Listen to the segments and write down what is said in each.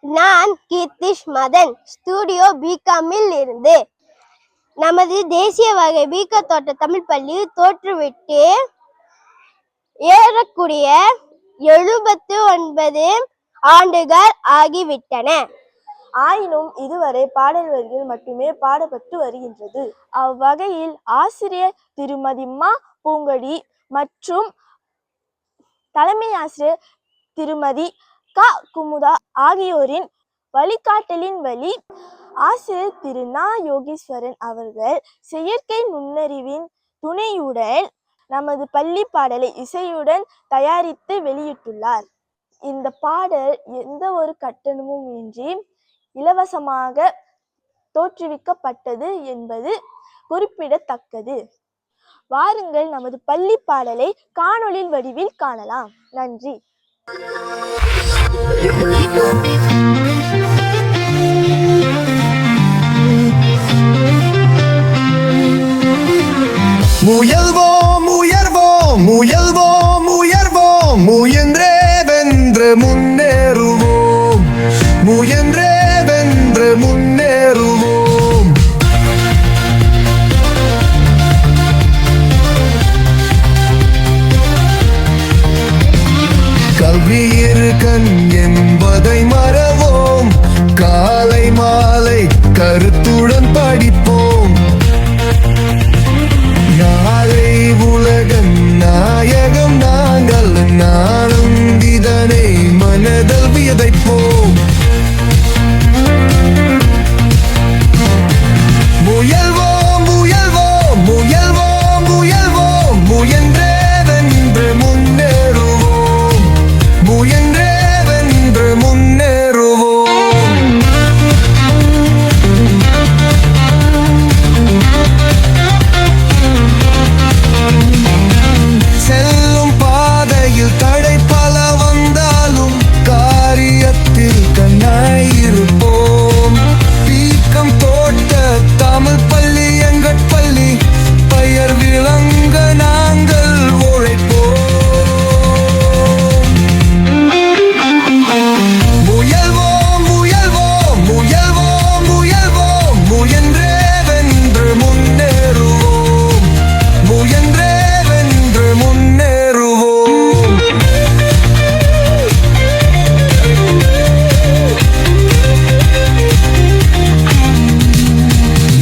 நான் கீர்த்திஷ் மதன், ஸ்டூடியோ பிகாமில் இருந்து. நமது தேசிய வகை பிக தோட்ட தமிழ் பள்ளி தோற்றுவிட்டு ஏறக்கூடிய 79 ஆண்டுகள் ஆகிவிட்டன. ஆயினும் இதுவரை பாடல் வரிகள் மட்டுமே பாடப்பட்டு வருகின்றது. அவ்வகையில் ஆசிரியர் திருமதி மா பூங்கொடி மற்றும் தலைமை ஆசிரியர் திருமதி க குமுதா ஆகியோரின் வழிகாட்டலின் வழி ஆசிரியர் திரு நா யோகேஸ்வரன் அவர்கள் செயற்கை நுண்ணறிவின் துணையுடன் நமது பள்ளி பாடலை இசையுடன் தயாரித்து வெளியிட்டுள்ளார். இந்த பாடல் எந்த ஒரு கட்டணமும் இன்றி இலவசமாக தோற்றுவிக்கப்பட்டது என்பது குறிப்பிடத்தக்கது. வாருங்கள் நமது பள்ளி பாடலை காணொளி வடிவில் காணலாம். நன்றி. முயல்வோம் உயர்வோம் முயல்வோம் உயர்வோம் முயன்றே வென்று முன்னேறுவோம் முயன்றே வென்று முன்னேறுவோம். கல்வியிரு கண் என்பதை மறவோம், காலை மாலை கருத்துடன் படிப்போம். நாளை உலகம் நாயகம் நாங்கள் நாளும் இதனை மனதில் விதைப்போம். முயல்வோம் முயல்வோம் முயல்வோம் முயல்வோம் முயன்றே வென்று முன்னேறுவோம் முயன்றே வென்று முன்னேறுவோம். செல்லும் பாதையில் தடை பல வந்தாலும் காரியத்தில் கண்ணாயிருப்போம். பீக்கம் தோட்ட தமிழ் பள்ளி எங்கள் பள்ளி, பெயர் விளங்க நாங்கள் உழைப்போம். முயல்வோம் முயல்வோம் முயல்வோம் முயல்வோம் முயன்றே வென்று முன்னேறுவோம் முயன்றே வென்று முன்னேறுவோம்.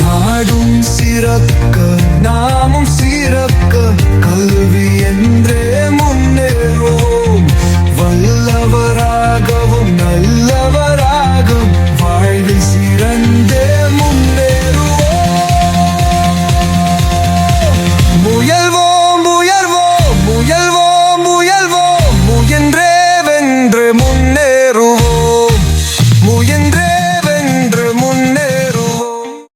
நாடும் சிறக்க